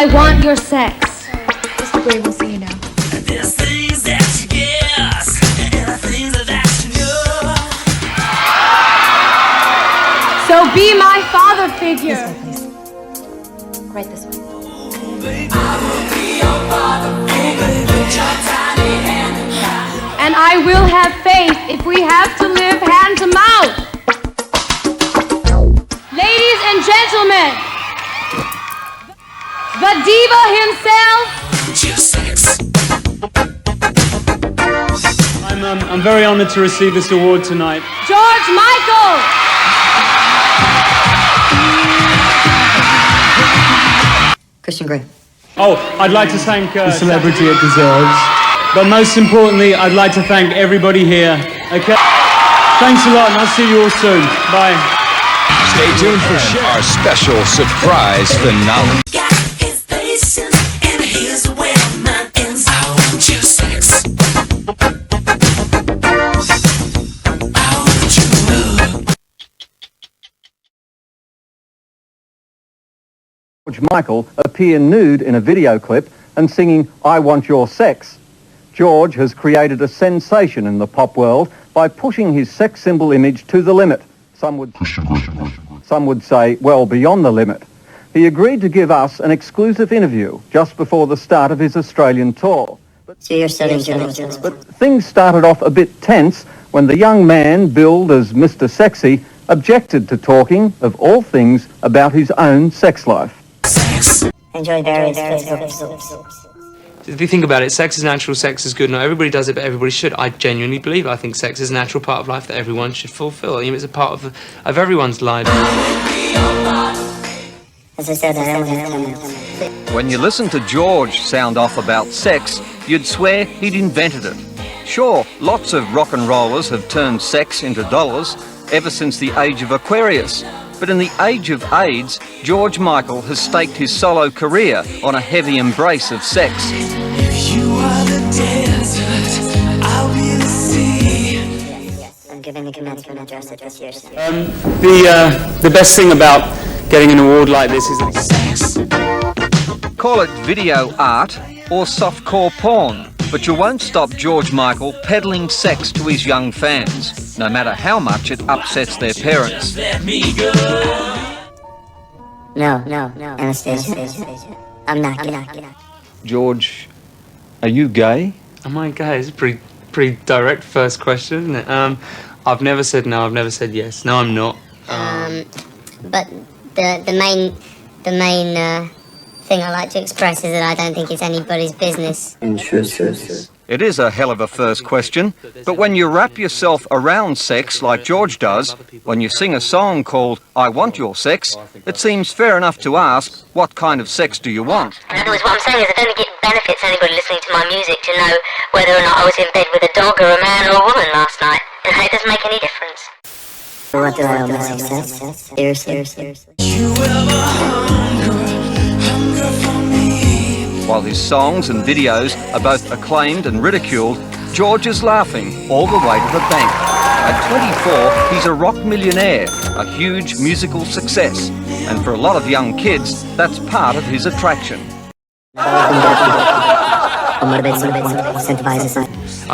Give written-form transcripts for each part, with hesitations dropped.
I want your sex. Mr. Gray, we'll see you now. There's things that you guess, and things that you know. So be my father figure. This way, please. Right this way. And I will have faith if we have to live hand to mouth. Ladies and gentlemen, the diva himself. I'm very honored to receive this award tonight. George Michael. Christian Grey. Oh, I'd like to thank the celebrity it deserves. But most importantly, I'd like to thank everybody here. Okay, thanks a lot, and I'll see you all soon. Bye. Stay tuned for our special surprise finale. George Michael appear nude in a video clip and singing "I Want Your Sex." George has created a sensation in the pop world by pushing his sex symbol image to the limit. Some would say, well, beyond the limit. He agreed to give us an exclusive interview just before the start of his Australian tour. So you're studying But things started off a bit tense when the young man, billed as Mr. Sexy, objected to talking, of all things, about his own sex life. Enjoy various physical. If you think about it, sex is natural, sex is good. Not everybody does it, but everybody should. I genuinely believe. I think sex is a natural part of life that everyone should fulfill. You know, it's a part of everyone's life. As I said, When you listen to George sound off about sex, you'd swear he'd invented it. Sure, lots of rock and rollers have turned sex into dollars ever since the age of Aquarius. But in the age of AIDS, George Michael has staked his solo career on a heavy embrace of sex. If you are the desert, I'll be the sea. Yes, I'm giving the commencement address at this year's. The best thing about getting an award like this is that Call it video art or softcore porn, but you won't stop George Michael peddling sex to his young fans, no matter how much it upsets their parents. No, Anastasia. I'm not gay. George, are you gay? Am I gay? It's a pretty direct first question, isn't it? I've never said no. I've never said yes. No, I'm not. But the main thing I like to express is that I don't think it's anybody's business. It is a hell of a first question, but when you wrap yourself around sex like George does, when you sing a song called I Want Your Sex, it seems fair enough to ask, what kind of sex do you want? In other words, what I'm saying is I don't think it benefits anybody listening to my music to know whether or not I was in bed with a dog or a man or a woman last night. It doesn't make any difference. What do I owe my success? Seriously. While his songs and videos are both acclaimed and ridiculed, George is laughing all the way to the bank. At 24, he's a rock millionaire, a huge musical success, and for a lot of young kids, that's part of his attraction. I'm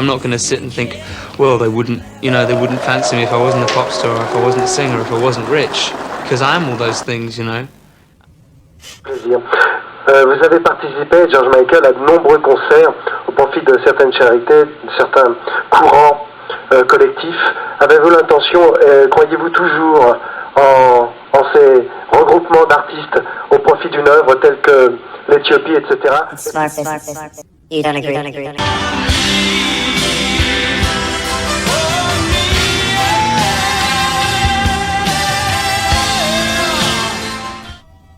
not going to sit and think, well, they wouldn't fancy me if I wasn't a pop star, or if I wasn't a singer, or if I wasn't rich, because I am all those things, you know. Vous avez participé, George Michael, à de nombreux concerts au profit de certaines charités, de certains courants collectifs. Avez-vous l'intention, croyez-vous toujours en ces regroupements d'artistes au profit d'une œuvre telle que l'Éthiopie, etc. You don't agree.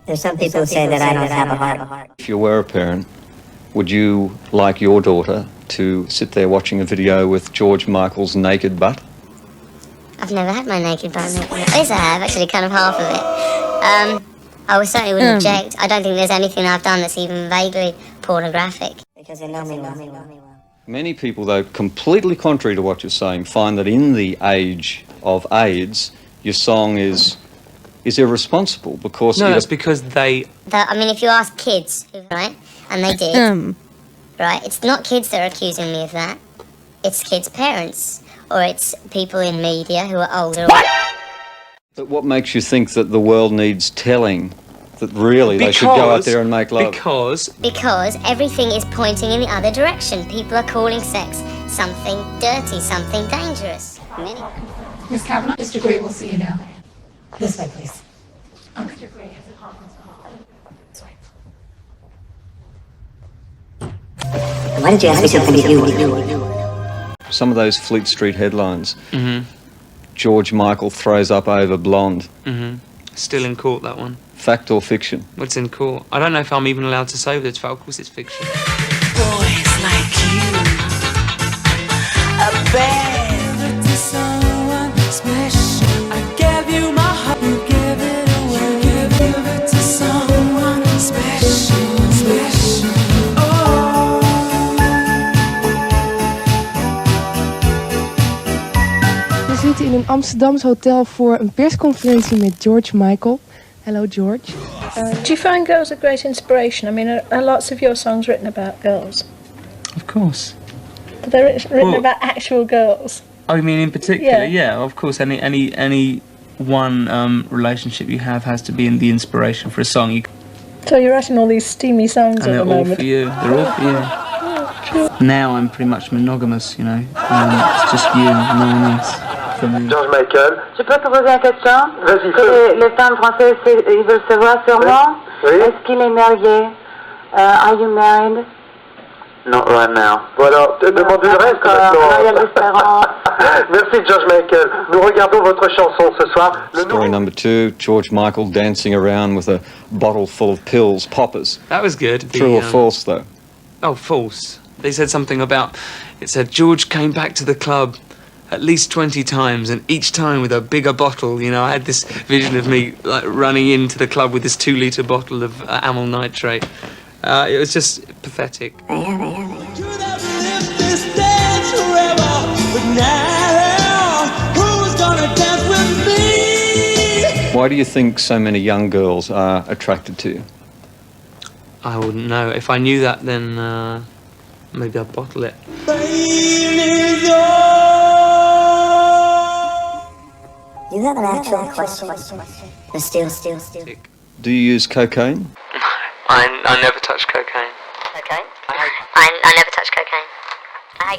There's some people who say that I don't have a heart. If you were a parent, would you like your daughter to sit there watching a video with George Michael's naked butt? I've never had my naked butt. Yes, I have, actually, kind of half of it. I certainly wouldn't object. I don't think there's anything I've done that's even vaguely pornographic. Because they know me well. Many people, though, completely contrary to what you're saying, find that in the age of AIDS, your song is is irresponsible because... No, that's because they... I mean, if you ask kids, right, and they did, right, it's not kids that are accusing me of that. It's kids' parents, or it's people in media who are older. But what makes you think that the world needs telling that really they should go out there and make love? Because everything is pointing in the other direction. People are calling sex something dirty, something dangerous. Miss Kavanaugh, Mr. Gray will see you now. This way, please. Mr. Gray has a conference call. This way. Why did you ask me something to do? Some of those Fleet Street headlines. George Michael throws up over blonde. Still in court, that one. Fact or fiction? What's in court? I don't know if I'm even allowed to say that it's fact. Of course it's fiction. Boys like you, a bed to someone special. I gave you my heart, you gave it away. You gave it to someone special, special. Oh. We zitten in een Amsterdams hotel voor een persconferentie met George Michael. Hello, George. Do you find girls a great inspiration? I mean, are lots of your songs written about girls? Of course. Are they written about actual girls? Oh, you mean in particular? Yeah, of course. Any one relationship you have has to be in the inspiration for a song. So you're writing all these steamy songs And at the they're all moment. for you. They're all for you. Now I'm pretty much monogamous, you know. It's just you and no one else for me. George Michael. Je peux te poser une question? Vas-y, Les femmes françaises, ils veulent savoir sûrement. Oui. Est-ce qu'il est marié? Are you married? Not right now. Voilà, demandez le reste maintenant. Merci George Michael. Nous regardons votre chanson ce soir. Story number 2, George Michael dancing around with a bottle full of pills, poppers. That was good. True or false, though? Oh, false. They said something about... It said George came back to the club at least 20 times, and each time with a bigger bottle. You know, I had this vision of me like running into the club with this 2-litre bottle of amyl nitrate. It was just pathetic. Why do you think so many young girls are attracted to you? I wouldn't know. If I knew that, then maybe I'd bottle it. You have an actual question. Still. Do you use cocaine? I never touched cocaine. Okay. I never touched cocaine.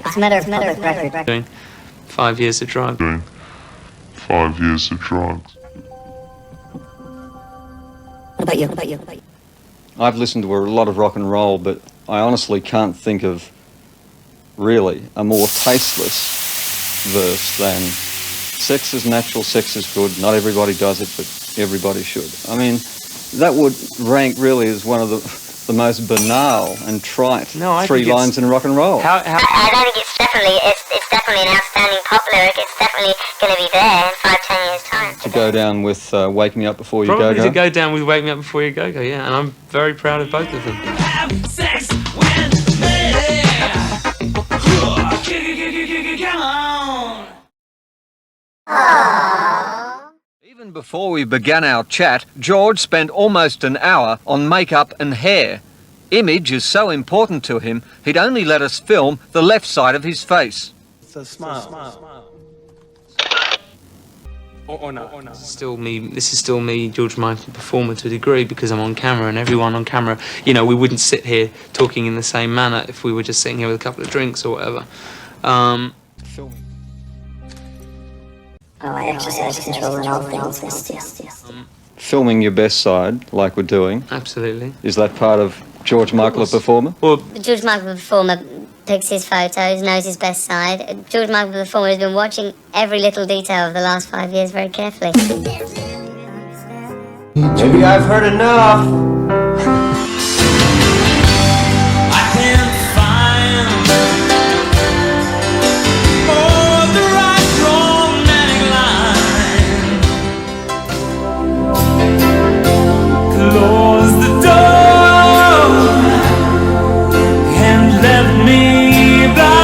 It's a matter of public record. Doing 5 years of drugs. What about you? I've listened to a lot of rock and roll, but I honestly can't think of really a more tasteless verse than sex is natural, sex is good, not everybody does it, but everybody should. I mean, that would rank really as one of the most banal and trite 3 lines in rock and roll. I don't think it's definitely an outstanding pop lyric. It's definitely going to be there in 5-10 years' time. To go down with Wake Me Up Before You Probably Go-Go? to go down with Wake Me Up Before You Go-Go, yeah. And I'm very proud of both of them. Sex with me. Come on. Even before we began our chat, George spent almost an hour on makeup and hair. Image is so important to him, he'd only let us film the left side of his face. So smile. Or not. This is still me, George Michael, performer to a degree, because I'm on camera, and everyone on camera, you know, we wouldn't sit here talking in the same manner if we were just sitting here with a couple of drinks or whatever. Filming. I exercise control in all things. Yes. Filming your best side, like we're doing. Absolutely. Is that part of George Michael, a performer? Well, George Michael, the performer, picks his photos, knows his best side. George Michael, the performer, has been watching every little detail of the last 5 years very carefully. Maybe I've heard enough. I can't find the right romantic line. Close the door and let me blind.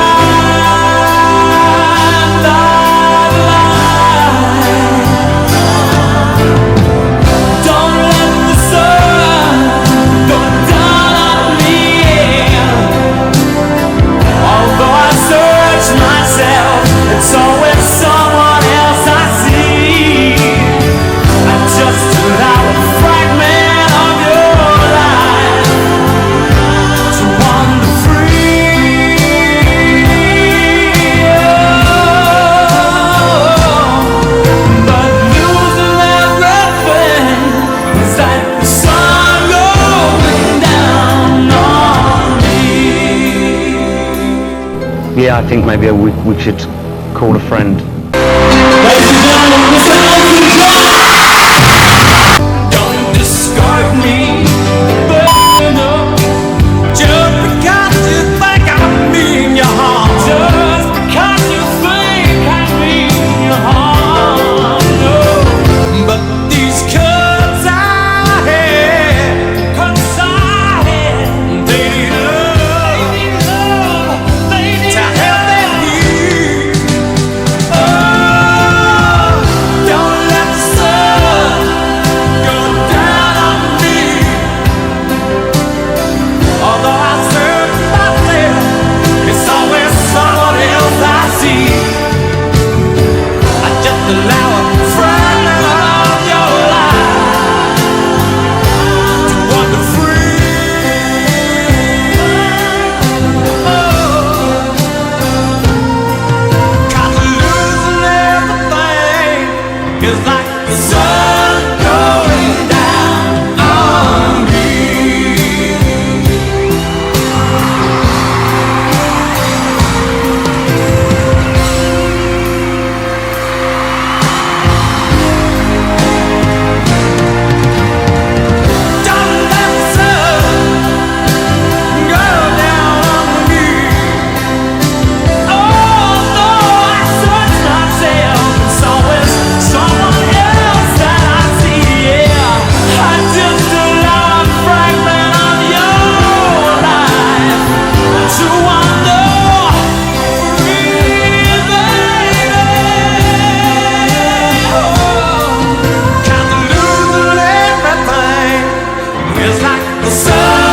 yeah, I think maybe we should call a friend. Don't discard me, but no, just because you think I mean you harm. Just because you think I mean you harm. No, but these cuts I had, they need love, to help them heal. Oh, don't let the sun go down on me. Although I search myself, it's always someone else I see. I just allow a fragment of your life to wander free. Oh, 'cause losing everything is like the sun going down on me. Don't let the sun go down on me. Although I search myself, it's always someone else that I see. Yeah, I just allow a fragment of your life to wander free, baby. Oh, 'cause losing everything is like the sun